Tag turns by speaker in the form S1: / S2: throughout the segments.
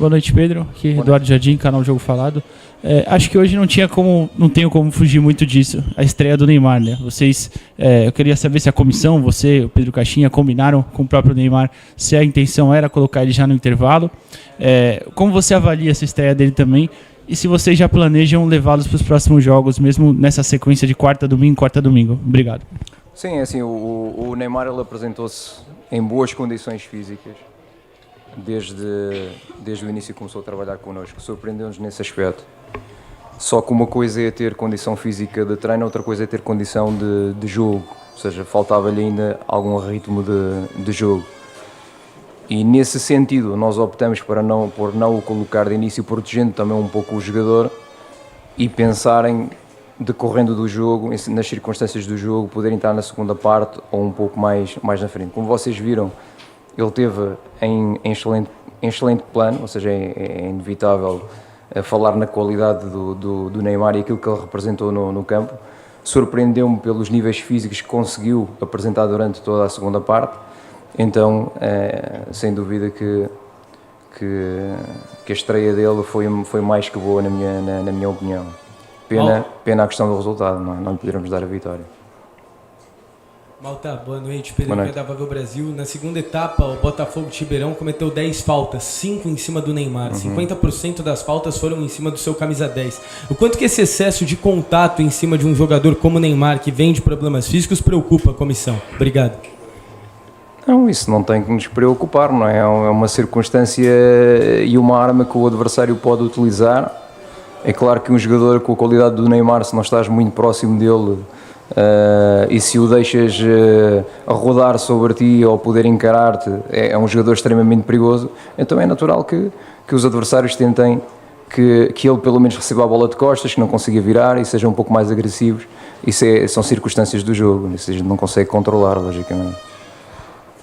S1: Boa noite, Pedro. Aqui é Eduardo Jardim, canal Jogo Falado. Acho que hoje não tenho como fugir muito disso, a estreia do Neymar, né? Eu queria saber se a comissão, você, o Pedro Caixinha, combinaram com o próprio Neymar se a intenção era colocar ele já no intervalo. Como você avalia essa estreia dele também? E se vocês já planejam levá-los para os próximos jogos, mesmo nessa sequência de quarta domingo? Obrigado.
S2: Sim, assim, o Neymar ele apresentou-se em boas condições físicas desde o início que começou a trabalhar connosco, surpreendeu-nos nesse aspecto. Só que uma coisa é ter condição física de treino, outra coisa é ter condição de jogo, ou seja, faltava-lhe ainda algum ritmo de jogo. E nesse sentido nós optamos por não o colocar de início, protegendo também um pouco o jogador e pensarem, decorrendo do jogo, nas circunstâncias do jogo, poder entrar na segunda parte ou um pouco mais na frente. Como vocês viram, ele teve em excelente plano, ou seja, é inevitável falar na qualidade do Neymar e aquilo que ele representou no campo. Surpreendeu-me pelos níveis físicos que conseguiu apresentar durante toda a segunda parte, então sem dúvida que a estreia dele foi mais que boa na minha opinião. Pena a questão do resultado, não lhe poderemos dar a vitória.
S3: Malta, boa noite, Pedro da Vavel Brasil. Na segunda etapa, o Botafogo de Ribeirão cometeu 10 faltas, 5 em cima do Neymar. 50% das faltas foram em cima do seu camisa 10. O quanto que esse excesso de contato em cima de um jogador como o Neymar, que vem de problemas físicos, preocupa a comissão? Obrigado.
S2: Não, isso não tem que nos preocupar, não é? É uma circunstância e uma arma que o adversário pode utilizar. É claro que um jogador com a qualidade do Neymar, se não estás muito próximo dele, e se o deixas a rodar sobre ti ou poder encarar-te, é um jogador extremamente perigoso. Então é natural que os adversários tentem que ele pelo menos receba a bola de costas, que não consiga virar e sejam um pouco mais agressivos. Isso são circunstâncias do jogo, isso a gente não consegue controlar, logicamente.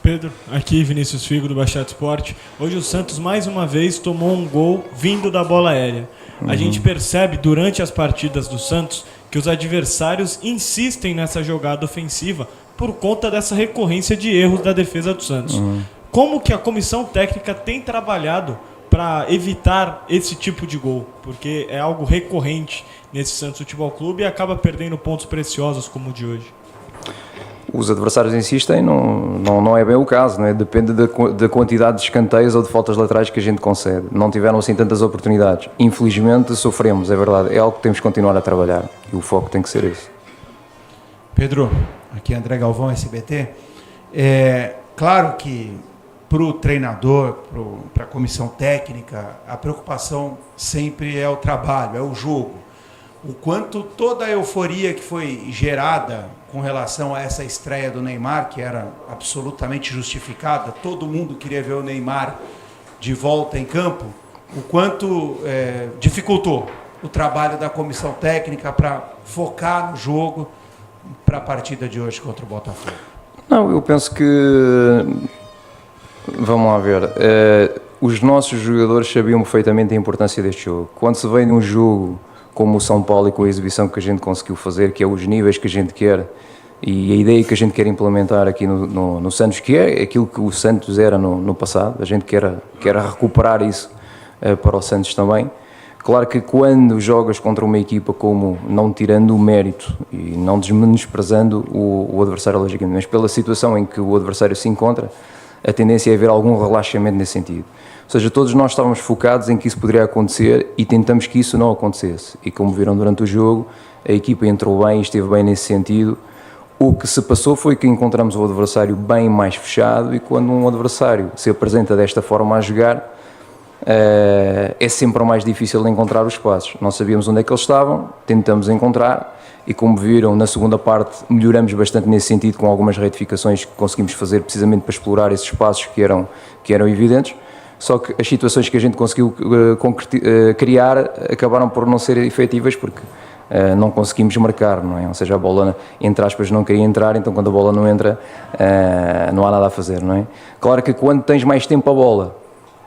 S4: Pedro, aqui Vinícius Figo do Baixada Esporte. Hoje o Santos mais uma vez tomou um gol vindo da bola aérea. A gente percebe durante as partidas do Santos que os adversários insistem nessa jogada ofensiva por conta dessa recorrência de erros da defesa do Santos. Como que a comissão técnica tem trabalhado para evitar esse tipo de gol? Porque é algo recorrente nesse Santos Futebol Clube e acaba perdendo pontos preciosos como o de hoje.
S2: Os adversários insistem, não é bem o caso, não é? Depende da quantidade de escanteios ou de faltas laterais que a gente concede. Não tiveram assim tantas oportunidades. Infelizmente sofremos, é verdade. É algo que temos que continuar a trabalhar e o foco tem que ser esse.
S5: Pedro, aqui é André Galvão, SBT. Claro que para o treinador, para a comissão técnica, a preocupação sempre é o trabalho, é o jogo. O quanto toda a euforia que foi gerada com relação a essa estreia do Neymar, que era absolutamente justificada, todo mundo queria ver o Neymar de volta em campo, o quanto dificultou o trabalho da comissão técnica para focar no jogo para a partida de hoje contra o Botafogo.
S2: Não, eu penso que... Vamos lá ver. Os nossos jogadores sabiam perfeitamente a importância deste jogo. Quando se vem de um jogo como o São Paulo e com a exibição que a gente conseguiu fazer, que é os níveis que a gente quer e a ideia que a gente quer implementar aqui no Santos, que é aquilo que o Santos era no passado, a gente quer recuperar isso para o Santos também. Claro que quando jogas contra uma equipa como, não tirando o mérito e não desmenosprezando o adversário logicamente, mas pela situação em que o adversário se encontra, a tendência é haver algum relaxamento nesse sentido. Ou seja, todos nós estávamos focados em que isso poderia acontecer e tentamos que isso não acontecesse. E como viram durante o jogo, a equipa entrou bem e esteve bem nesse sentido. O que se passou foi que encontramos o adversário bem mais fechado e quando um adversário se apresenta desta forma a jogar, é sempre mais difícil de encontrar os espaços. Nós sabíamos onde é que eles estavam, tentamos encontrar e como viram na segunda parte melhoramos bastante nesse sentido com algumas retificações que conseguimos fazer precisamente para explorar esses espaços que eram evidentes. Só que as situações que a gente conseguiu criar acabaram por não ser efetivas porque não conseguimos marcar, não é? Ou seja, a bola, entre aspas, não queria entrar, então quando a bola não entra, não há nada a fazer, não é? Claro que quando tens mais tempo a bola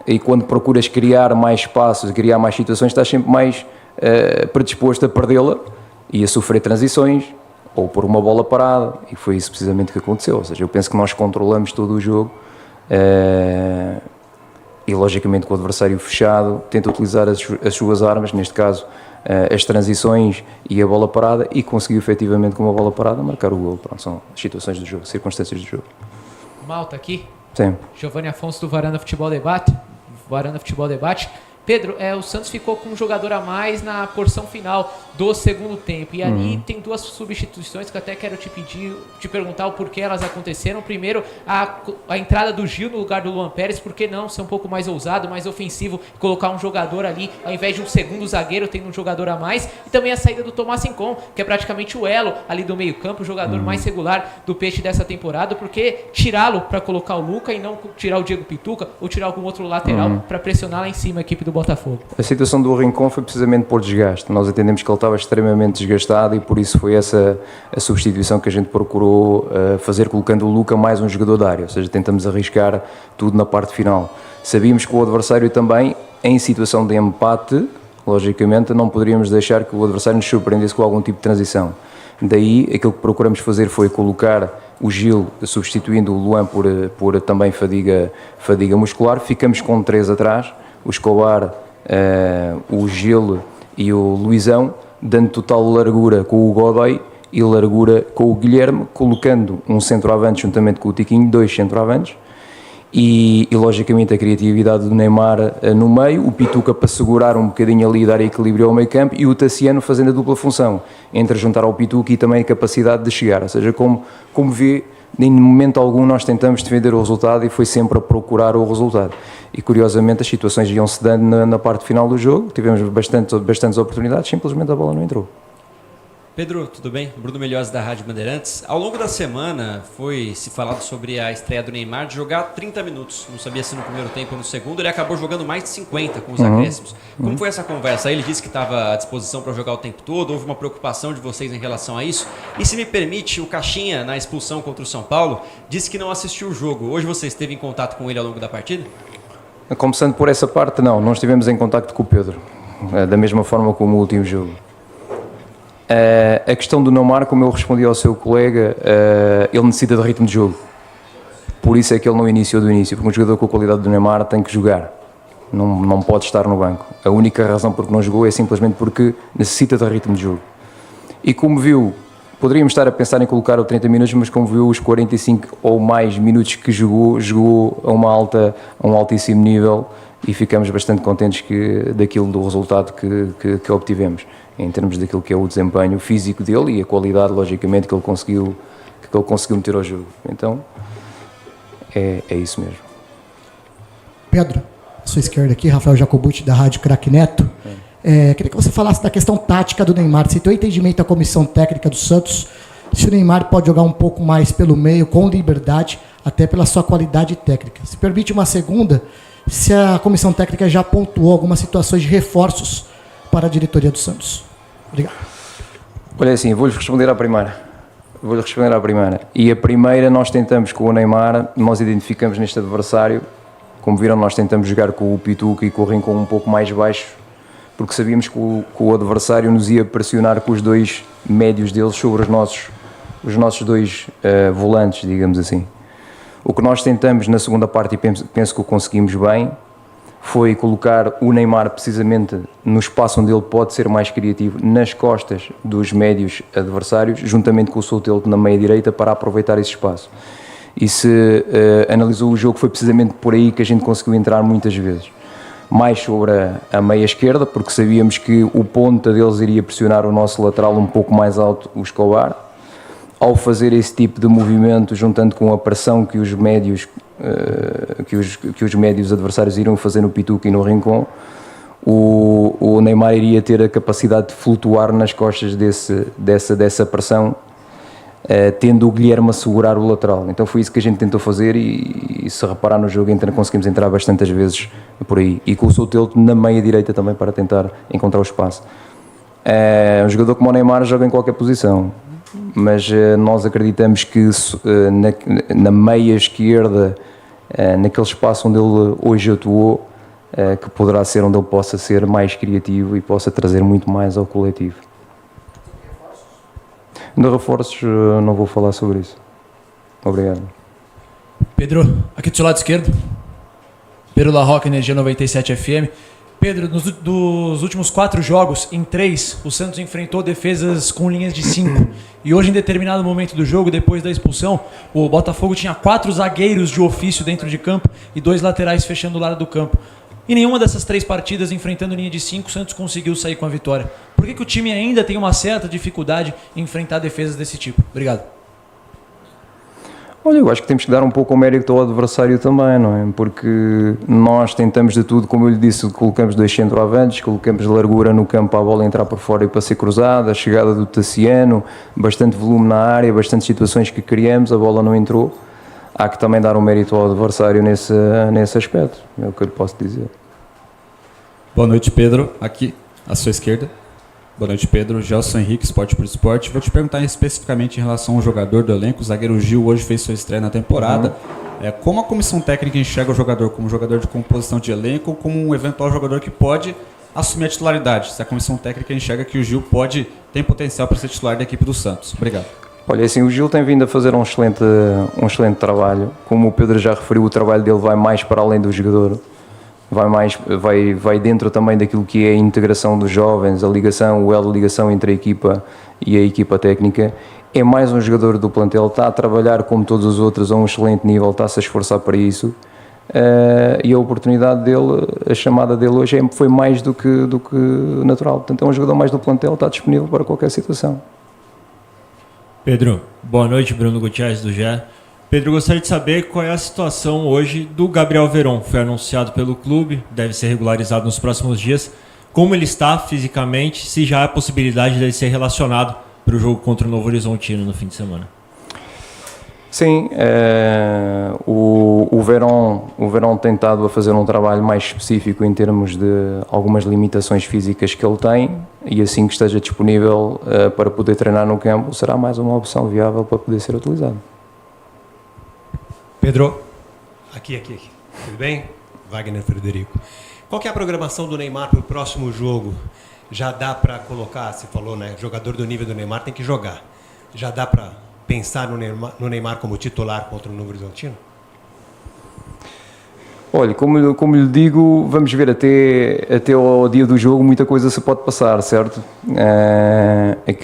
S2: e quando procuras criar mais espaços, criar mais situações, estás sempre mais predisposto a perdê-la e a sofrer transições ou por uma bola parada, e foi isso precisamente que aconteceu. Ou seja, eu penso que nós controlamos todo o jogo e logicamente com o adversário fechado, tenta utilizar as suas armas, neste caso as transições e a bola parada, e conseguiu efetivamente com uma bola parada marcar o gol. Pronto, são as situações do jogo, circunstâncias do jogo.
S6: Malta aqui.
S2: Sim.
S6: Giovanni Afonso do Varanda Futebol Debate. Pedro, o Santos ficou com um jogador a mais na porção final do segundo tempo. E ali tem duas substituições que eu até quero te perguntar o porquê elas aconteceram. Primeiro, a entrada do Gil no lugar do Luan Pérez. Por que não ser um pouco mais ousado, mais ofensivo, colocar um jogador ali, ao invés de um segundo zagueiro, tendo um jogador a mais? E também a saída do Tomás Rincon, que é praticamente o elo ali do meio campo, o jogador mais regular do Peixe dessa temporada. Por que tirá-lo para colocar o Luca e não tirar o Diego Pituca ou tirar algum outro lateral para pressionar lá em cima a equipe do Botafogo?
S2: A situação do Rincon foi precisamente por desgaste. Nós entendemos que ele estava extremamente desgastado e por isso foi essa a substituição que a gente procurou fazer, colocando o Luca mais um jogador da área, ou seja, tentamos arriscar tudo na parte final. Sabíamos que o adversário também, em situação de empate, logicamente não poderíamos deixar que o adversário nos surpreendesse com algum tipo de transição. Daí, aquilo que procuramos fazer foi colocar o Gil, substituindo o Luan por também fadiga muscular. Ficamos com 3 atrás, o Escobar, o Gil e o Luizão, dando total largura com o Godoy e largura com o Guilherme, colocando um centroavante juntamente com o Tiquinho, 2 centroavantes, e logicamente a criatividade do Neymar no meio, o Pituca para segurar um bocadinho ali e dar equilíbrio ao meio campo, e o Tassiano fazendo a dupla função, entre juntar ao Pituca e também a capacidade de chegar, ou seja, como vê, em momento algum nós tentamos defender o resultado e foi sempre a procurar o resultado. E curiosamente as situações iam-se dando na parte final do jogo, tivemos bastantes oportunidades, simplesmente a bola não entrou.
S7: Pedro, tudo bem? Bruno Melhose da Rádio Bandeirantes. Ao longo da semana foi se falado sobre a estreia do Neymar de jogar 30 minutos. Não sabia se no primeiro tempo ou no segundo. Ele acabou jogando mais de 50 com os acréscimos. Como foi essa conversa? Ele disse que estava à disposição para jogar o tempo todo. Houve uma preocupação de vocês em relação a isso? E se me permite, o Caixinha, na expulsão contra o São Paulo, disse que não assistiu o jogo. Hoje você esteve em contato com ele ao longo da partida?
S2: Começando por essa parte, não estivemos em contacto com o Pedro, da mesma forma como o último jogo. A questão do Neymar, como eu respondi ao seu colega, ele necessita de ritmo de jogo. Por isso é que ele não iniciou do início, porque um jogador com a qualidade do Neymar tem que jogar, não pode estar no banco. A única razão por que não jogou é simplesmente porque necessita de ritmo de jogo. E como viu, poderíamos estar a pensar em colocar o 30 minutos, mas como viu os 45 ou mais minutos que jogou a um altíssimo nível, e ficamos bastante contentes daquilo do resultado que obtivemos, em termos daquilo que é o desempenho físico dele e a qualidade, logicamente, que ele conseguiu meter ao jogo. Então, é isso mesmo.
S8: Pedro, à sua esquerda aqui, Rafael Jacobucci, da Rádio Craque Neto. Queria que você falasse da questão tática do Neymar. Se tem o entendimento da comissão técnica do Santos, se o Neymar pode jogar um pouco mais pelo meio, com liberdade, até pela sua qualidade técnica. Se permite uma segunda, se a comissão técnica já pontuou algumas situações de reforços para a diretoria do Santos. Obrigado.
S2: Olha assim, vou-lhe responder à primeira. E a primeira, nós tentamos com o Neymar, nós identificamos neste adversário, como viram, nós tentamos jogar com o Pituca e com o Rincon um pouco mais baixo, porque sabíamos que o adversário nos ia pressionar com os 2 médios deles sobre os nossos 2 volantes, digamos assim. O que nós tentamos na segunda parte, e penso que o conseguimos bem, foi colocar o Neymar precisamente no espaço onde ele pode ser mais criativo, nas costas dos médios adversários, juntamente com o Soteldo na meia-direita, para aproveitar esse espaço. E se analisou o jogo, foi precisamente por aí que a gente conseguiu entrar muitas vezes. Mais sobre a meia-esquerda, porque sabíamos que o ponta deles iria pressionar o nosso lateral um pouco mais alto, o Escobar. Ao fazer esse tipo de movimento, juntando com a pressão que os médios adversários iriam fazer no Pituca e no Rincon, o Neymar iria ter a capacidade de flutuar nas costas dessa pressão, tendo o Guilherme a segurar o lateral. Então foi isso que a gente tentou fazer e se reparar no jogo, conseguimos entrar bastantes vezes por aí. E com o Soteldo na meia-direita também para tentar encontrar o espaço. Um jogador como o Neymar joga em qualquer posição, mas nós acreditamos que na meia esquerda, naquele espaço onde ele hoje atuou, que poderá ser onde ele possa ser mais criativo e possa trazer muito mais ao coletivo. De reforços, não vou falar sobre isso. Obrigado.
S9: Pedro, aqui do seu lado esquerdo. Pedro Larroque, Energia 97 FM. Pedro, dos últimos 4 jogos, em 3, o Santos enfrentou defesas com linhas de 5. E hoje, em determinado momento do jogo, depois da expulsão, o Botafogo tinha 4 zagueiros de ofício dentro de campo e 2 laterais fechando o lado do campo. Em nenhuma dessas 3 partidas, enfrentando linha de 5, o Santos conseguiu sair com a vitória. Por que o time ainda tem uma certa dificuldade em enfrentar defesas desse tipo? Obrigado.
S2: Olha, eu acho que temos que dar um pouco o mérito ao adversário também, não é? Porque nós tentamos de tudo, como eu lhe disse, colocamos 2 centroavantes, colocamos largura no campo para a bola entrar por fora e para ser cruzada, a chegada do Tassiano, bastante volume na área, bastantes situações que criamos, a bola não entrou. Há que também dar um mérito ao adversário nesse aspecto, é o que eu lhe posso dizer.
S10: Boa noite, Pedro, aqui à sua esquerda. Boa noite, Pedro. Gelson Henrique, Esporte por Esporte. Vou te perguntar especificamente em relação ao jogador do elenco. O zagueiro Gil hoje fez sua estreia na temporada. Como a comissão técnica enxerga o jogador como jogador de composição de elenco ou como um eventual jogador que pode assumir a titularidade? Se a comissão técnica enxerga que o Gil tem potencial para ser titular da equipe do Santos. Obrigado.
S2: Olha, assim, o Gil tem vindo a fazer um excelente trabalho. Como o Pedro já referiu, o trabalho dele vai mais para além do jogador. Vai dentro também daquilo que é a integração dos jovens, a ligação, o elo de ligação entre a equipa e a equipa técnica. É mais um jogador do plantel, está a trabalhar como todos os outros a um excelente nível, está-se a esforçar para isso. E a oportunidade dele, a chamada dele hoje foi mais do que natural. Portanto, é um jogador mais do plantel, está disponível para qualquer situação.
S4: Pedro, boa noite, Bruno Gutierrez do GE. Pedro, gostaria de saber qual é a situação hoje do Gabriel Veron. Foi anunciado pelo clube, deve ser regularizado nos próximos dias. Como ele está fisicamente, se já há a possibilidade de ele ser relacionado para o jogo contra o Novo Horizontino no fim de semana?
S2: Sim, o Veron tem estado a fazer um trabalho mais específico em termos de algumas limitações físicas que ele tem e assim que esteja disponível para poder treinar no campo, será mais uma opção viável para poder ser utilizado.
S11: Pedro, aqui. Tudo bem? Wagner Frederico. Qual que é a programação do Neymar para o próximo jogo? Já dá para colocar, você falou, né? Jogador do nível do Neymar tem que jogar. Já dá para pensar no Neymar como titular contra o Novo Horizontino?
S2: Olha, como lhe digo, vamos ver até ao dia do jogo, muita coisa se pode passar, certo?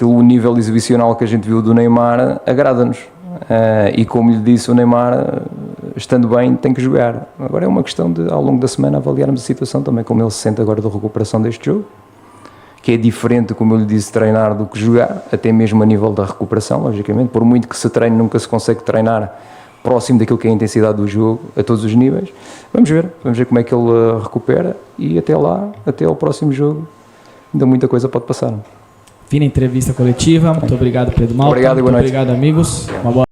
S2: O nível exibicional que a gente viu do Neymar agrada-nos. E como lhe disse, o Neymar, estando bem, tem que jogar. Agora é uma questão de, ao longo da semana, avaliarmos a situação também, como ele se sente agora da recuperação deste jogo, que é diferente, como eu lhe disse, treinar do que jogar, até mesmo a nível da recuperação, logicamente. Por muito que se treine, nunca se consegue treinar próximo daquilo que é a intensidade do jogo, a todos os níveis. Vamos ver como é que ele recupera e até lá, até ao próximo jogo, ainda muita coisa pode passar.
S9: Fim na entrevista coletiva. Muito obrigado, Pedro Malta.
S2: Obrigado e boa noite.
S9: Obrigado, amigos. Uma boa